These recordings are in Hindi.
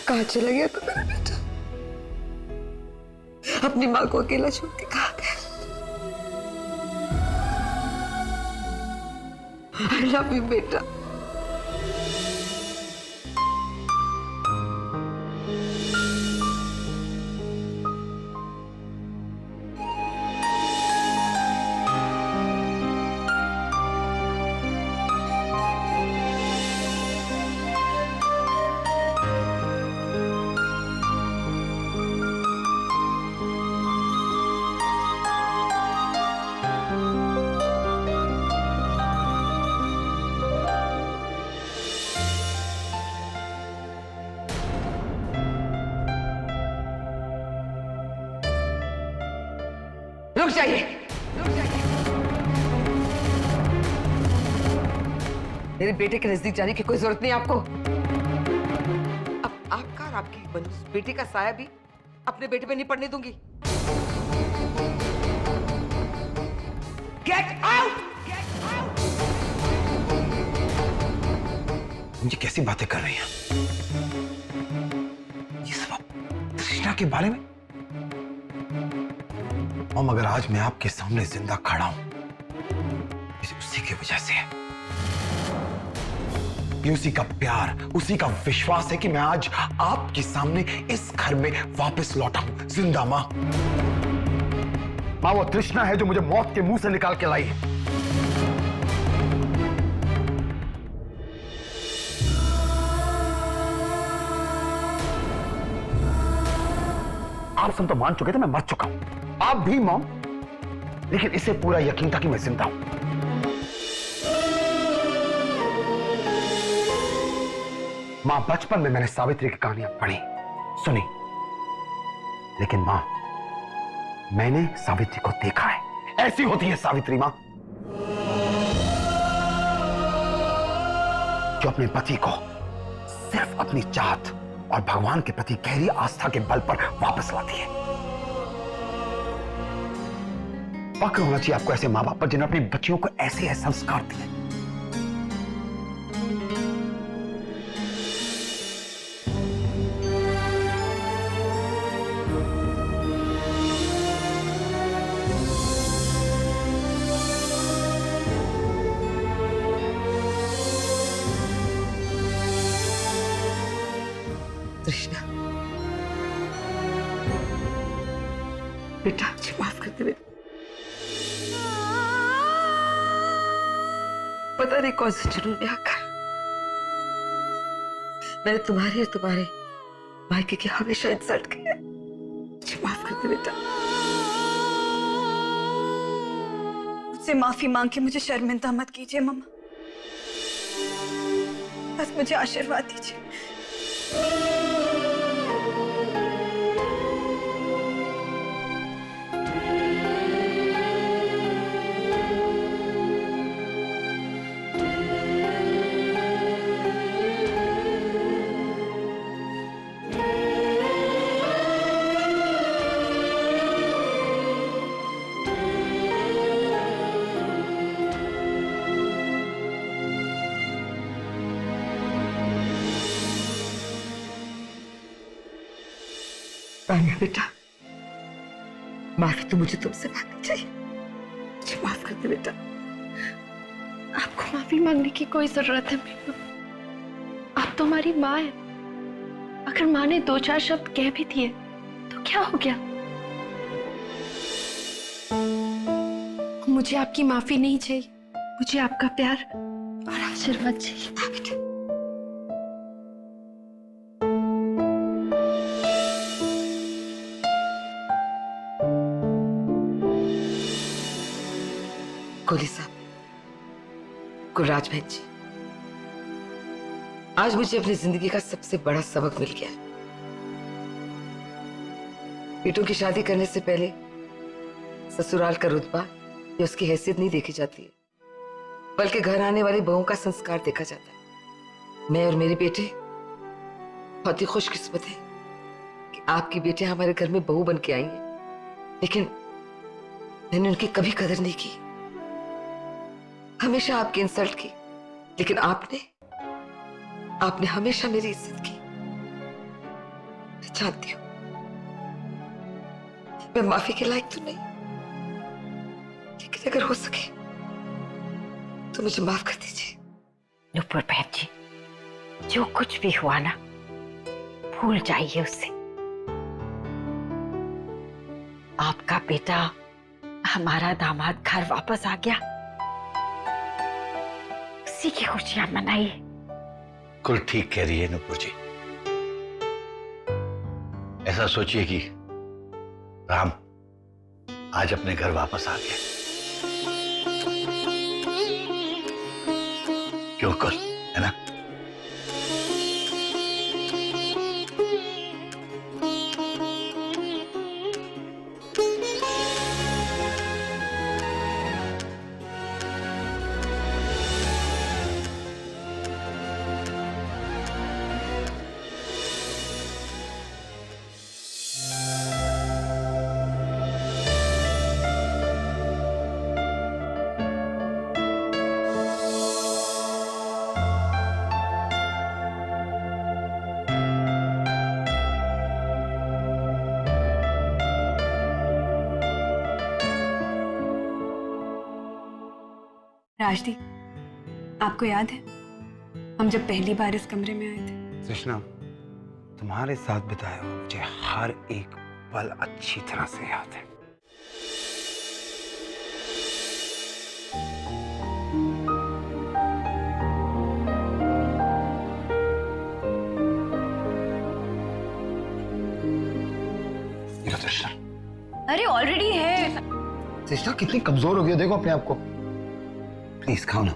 कहाँ चला गया था मेरा बेटा? अपनी माँ को अकेला छोड़ के कहाँ गया? I love you, बेटा। रुक जाइए, रुक जाइए। मेरे बेटे के नजदीक जाने की कोई जरूरत नहीं आपको। अब आपका और आपकी बनूस बेटे का साया भी अपने बेटे पे नहीं पड़ने दूंगी। Get out! Get out! मुझे कैसी बातें कर रही हैं? ये सब कृष्णा के बारे में? मगर आज मैं आपके सामने जिंदा खड़ा हूं, ये उसी की वजह से है। ये उसी का प्यार, उसी का विश्वास है कि मैं आज आपके सामने इस घर में वापस लौटा हूं, जिंदा। मां, वो तृष्णा है जो मुझे मौत के मुंह से निकाल के लाई है। आप सब तो मान चुके थे मैं मर चुका हूं, आप भी मॉम, लेकिन इसे पूरा यकीन था कि मैं जिंदा हूं। मां, बचपन में मैंने सावित्री की कहानियां पढ़ी, सुनी, लेकिन मां, मैंने सावित्री को देखा है। ऐसी होती है सावित्री मां, जो अपने पति को सिर्फ अपनी चाहत और भगवान के प्रति गहरी आस्था के बल पर वापस लाती है। फक्र होना चाहिए आपको ऐसे मां बाप पर जिन्होंने अपनी बच्चियों को ऐसे संस्कार दिए। तृष्णा, बेटा मुझे माफ कर दे बेटा। पता नहीं कौन से जुनून में आकर मैंने तुम्हारे और तुम्हारे भाई की हमेशा इंसल्ट किया। मुझे माफ कर दे बेटा। मुझसे माफी मांग के मुझे शर्मिंदा मत कीजिए मम्मा, बस मुझे आशीर्वाद दीजिए। तानिया बेटा, माफी तो मुझे तुमसे मांगनी चाहिए। मुझे माफ कर दे बेटा। आपको माफी मांगने की कोई जरूरत है मीनू? आप तो हमारी माँ है। अगर माँ ने 2-4 शब्द कह भी दिए तो क्या हो गया? मुझे आपकी माफी नहीं चाहिए, मुझे आपका प्यार और आशीर्वाद चाहिए। बेटा कोहली साहब, गुलराज बहन जी, आज मुझे अपनी जिंदगी का सबसे बड़ा सबक मिल गया है। बेटों की शादी करने से पहले ससुराल का रुतबा या उसकी हैसियत नहीं देखी जाती है, बल्कि घर आने वाली बहुओं का संस्कार देखा जाता है। मैं और मेरे बेटे बहुत ही खुशकिस्मत हैं कि आपकी बेटियां हमारे घर में बहू बन के आई हैं, लेकिन मैंने उनकी कभी कदर नहीं की, हमेशा आपकी इंसल्ट की, लेकिन आपने हमेशा मेरी इज्जत की। जानती हूँ मैं माफी के लायक तो नहीं, लेकिन अगर हो सके तो मुझे माफ कर दीजिए। नुपुर बहन जी, जो कुछ भी हुआ ना, भूल जाइए उससे। आपका बेटा, हमारा दामाद घर वापस आ गया, उसी की खुशियां मनाइए। बिल्कुल ठीक कह रही है नुपुर जी। ऐसा सोचिए कि राम आज अपने घर वापस आ गया। क्यों कल, है ना? राजदी, आपको याद है हम जब पहली बार इस कमरे में आए थे? कृष्णा, तुम्हारे साथ बिताया हुआ मुझे हर एक पल अच्छी तरह से याद है। अरे ऑलरेडी है। कृष्णा कितनी कमजोर हो गई, देखो अपने आप को। प्लीज खाओ ना।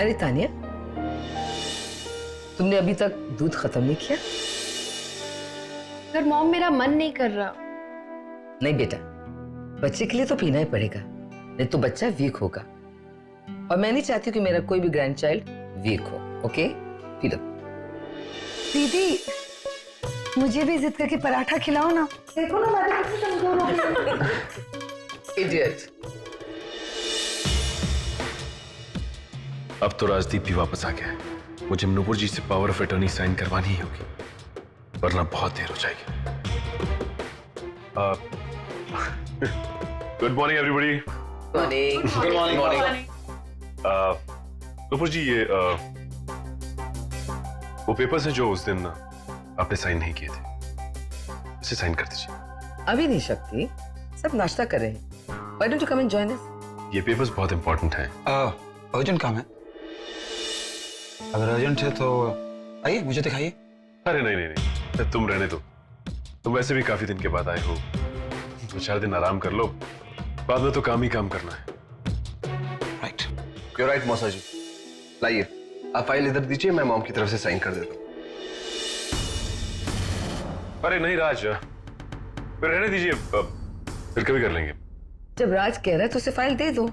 अरे तानिया, तुमने अभी तक दूध खत्म नहीं किया? पर मॉम, मेरा मन नहीं कर रहा। नहीं बेटा, बच्चे के लिए तो पीना ही पड़ेगा, नहीं तो बच्चा वीक होगा। और मैं नहीं चाहती कि मेरा कोई भी ग्रैंड चाइल्ड वीक हो। Okay, P low. दीदी, मुझे भी जिद करके पराठा खिलाओ ना। देखो ना मैं कितनी कमजोर हो गई। इडियट। अब तो राजदीप भी वापस आ गया है। मुझे नुपुर जी से पावर ऑफ अटॉर्नी साइन करवानी ही होगी, वरना बहुत देर हो जाएगी। Good morning everybody. Good morning. Nupur ji, ये वो पेपर्स हैं जो उस दिन आपने साइन नहीं किए थे, इसे साइन कर दीजिए। अभी नहीं शक्ति, सब नाश्ता कर रहे हैं। Why don't you come and join us? ये पेपर्स बहुत इंपॉर्टेंट हैं। अर्जेंट काम है? अगर अर्जेंट है तो आइए, मुझे दिखाइए। अरे नहीं नहीं नहीं, तुम रहने दो। तुम वैसे भी काफी दिन के बाद आए हो, 2-4 दिन आराम कर लो, बाद में तो काम ही काम करना है। राइट। You're right, मौसा जी। लाइए, आप फाइल इधर दीजिए, मैं मॉम की तरफ से साइन कर देता हूँ। अरे नहीं राज, फिर रहने दीजिए, फिर कभी कर लेंगे। जब राज कह रहा है तो उसे फाइल दे दो।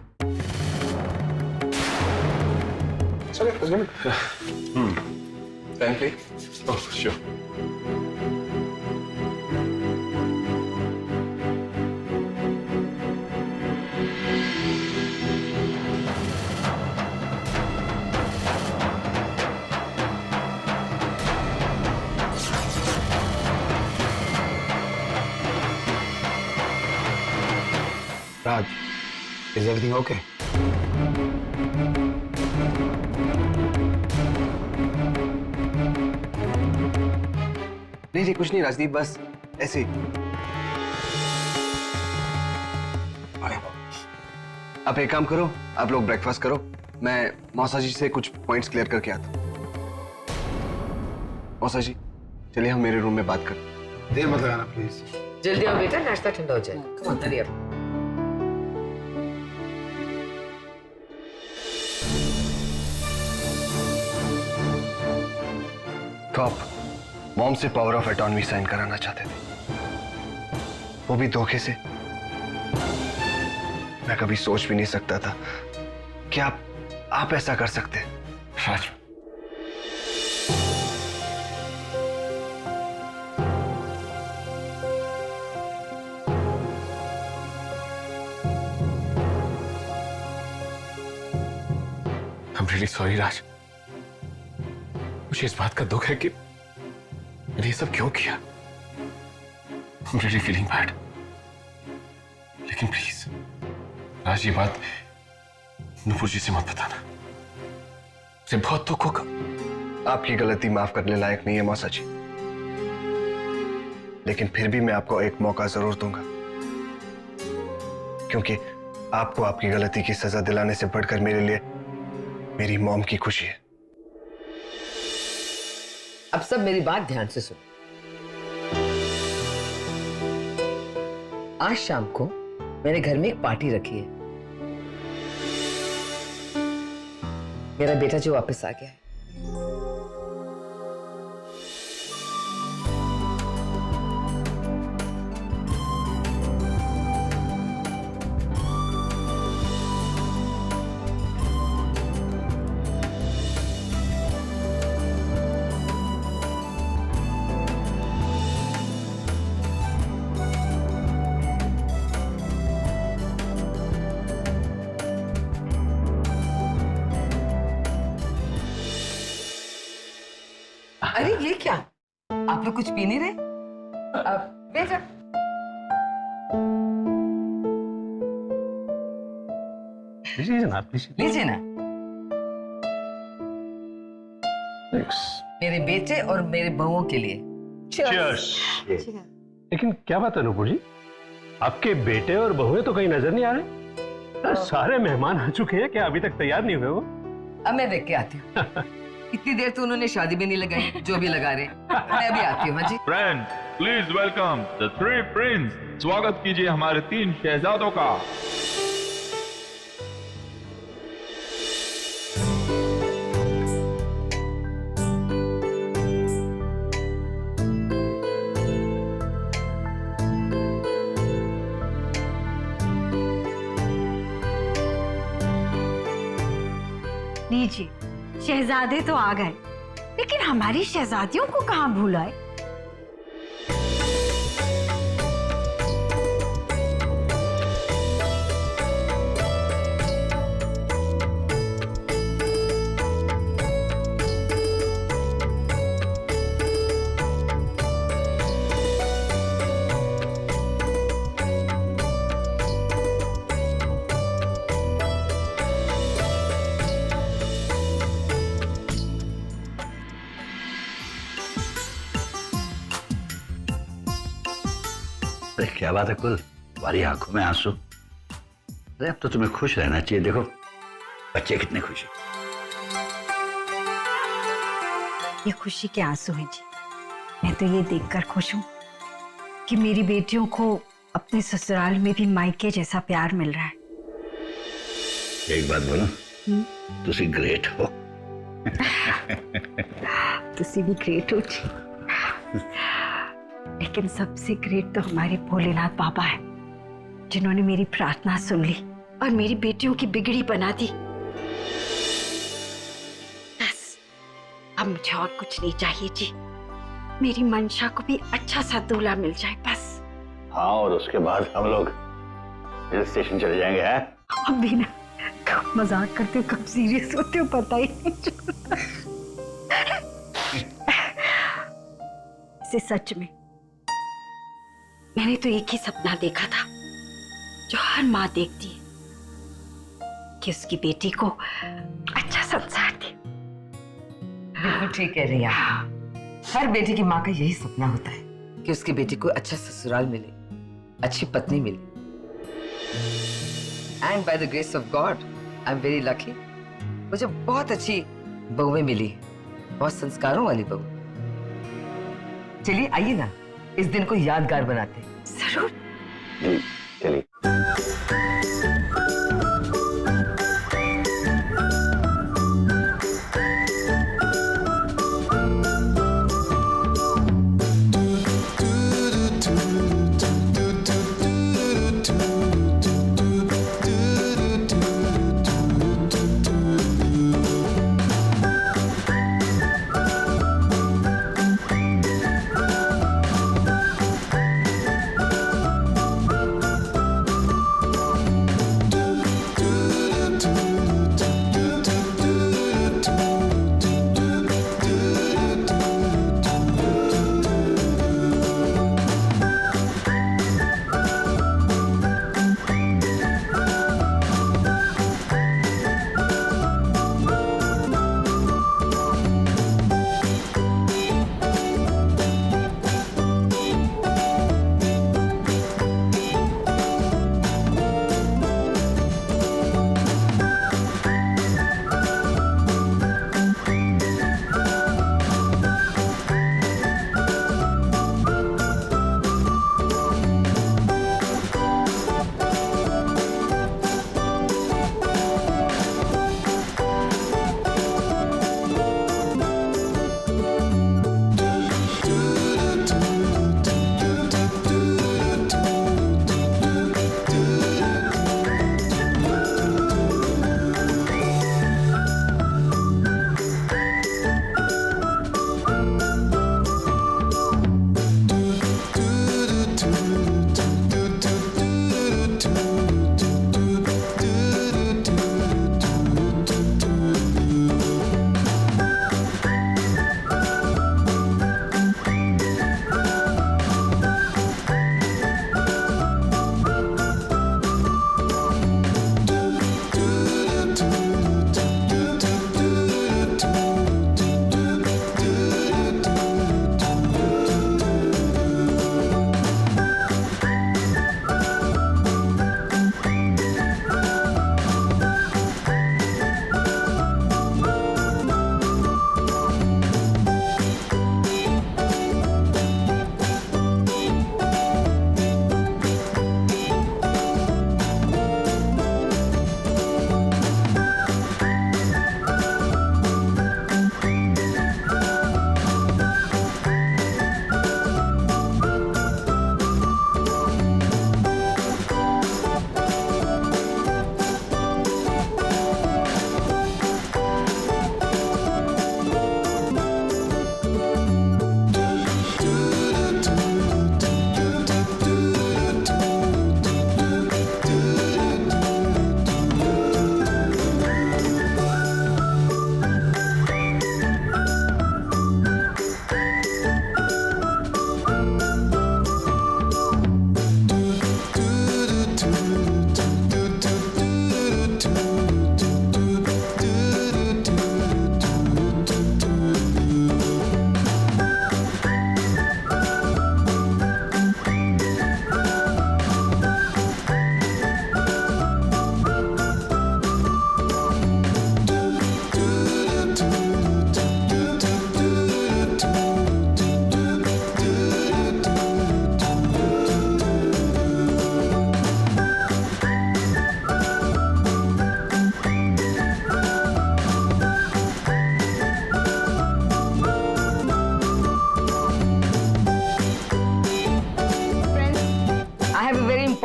चलिए, thank you. Oh sure. Raj, is everything okay? नहीं जी, कुछ नहीं राजदीप, बस ऐसे ही। आप एक काम करो, आप लोग ब्रेकफास्ट करो, मैं मौसा जी से कुछ पॉइंट्स क्लियर करके आता हूँ। मौसा जी, चलिए हम मेरे रूम में बात करें। देर मत लगाना प्लीज। जल्दी आओ बेटा, नाश्ता ठंडा हो जाएगा। Come on, hurry up. तो आप मॉम से पावर ऑफ अटॉर्नी साइन कराना चाहते थे, वो भी धोखे से। मैं कभी सोच भी नहीं सकता था कि आप ऐसा कर सकते हैं। राज, I'm really sorry राज। मुझे इस बात का दुख है कि मैंने ये सब क्यों किया? I'm really feeling bad. लेकिन प्लीज राज, ये बात नुपुर जी से मत बताना, मुझे बहुत दुख होगा। आपकी गलती माफ करने लायक नहीं है मौसा जी, लेकिन फिर भी मैं आपको एक मौका जरूर दूंगा, क्योंकि आपको आपकी गलती की सजा दिलाने से बढ़कर मेरे लिए मेरी मॉम की खुशी है। अब सब मेरी बात ध्यान से सुनो। आज शाम को मैंने घर में एक पार्टी रखी है। मेरा बेटा जो वापस आ गया है। अरे ये क्या, आप लोग कुछ पी नहीं रहे? बेटा लीजिए जनाब, लीजिए ना। मेरे बेटे और मेरे बहुओं के लिए। लेकिन क्या बात है नुपुर जी, आपके बेटे और बहुएं तो कहीं नजर नहीं आ रहे? सारे मेहमान आ चुके हैं, क्या अभी तक तैयार नहीं हुए वो? अब मैं देख के आती हूँ। इतनी देर तो उन्होंने शादी भी नहीं लगाई, जो भी लगा रहे। मैं भी आती हूँ। हाँ जी। Friend, please welcome the 3 prince. स्वागत कीजिए हमारे 3 शहजादों का। लीजिए, शहजादे तो आ गए, लेकिन हमारी शहजादियों को कहाँ भूलाए? अरे क्या बात है कुल, तुम्हारी आंखों में आंसू। अरे अब तो तुम्हें खुश रहना चाहिए, देखो बच्चे कितने खुश हैं। ये खुशी के आंसू हैं जी। मैं तो ये देखकर खुश हूँ कि मेरी बेटियों को अपने ससुराल में भी मायके जैसा प्यार मिल रहा है। एक बात बोलो, तुसी ग्रेट हो। तुसी भी ग्रेट हो जी। लेकिन सबसे ग्रेट तो हमारे भोलेनाथ बाबा है, जिन्होंने मेरी प्रार्थना सुन ली और मेरी बेटियों की बिगड़ी बना दी। बस अब मुझे और कुछ नहीं चाहिए जी। मेरी मंशा को भी अच्छा सा दूल्हा मिल जाए बस। हाँ, और उसके बाद हम लोग हिल स्टेशन चले जाएंगे। हैं? अब भी ना, कब मजाक करते हो कब सीरियस होते हो पता ही नहीं चलता। इसे सच में मैंने तो एक ही सपना देखा था जो हर माँ देखती है, कि उसकी बेटी को अच्छा संसार दे। बिल्कुल ठीक कह रही हैं आप। हर बेटी की माँ का यही सपना होता है कि उसकी बेटी को अच्छा ससुराल मिले, अच्छी पत्नी मिले। And by the grace of God I am very lucky. मुझे बहुत अच्छी बहुएं मिली, बहुत संस्कारों वाली बहू। चलिए आइए ना, इस दिन को यादगार बनाते हैं। जरूर। चलिए।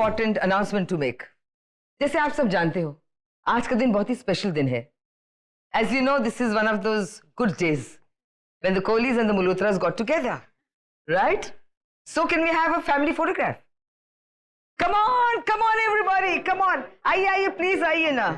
important announcement to make. जैसे आप सब जानते हो, आज का दिन बहुत ही स्पेशल दिन है. As you know, this is one of those good days when the Kohlis and the Malhotras got together, right? So can we have a family photograph? Come on everybody, come on. आइए, please आइए ना.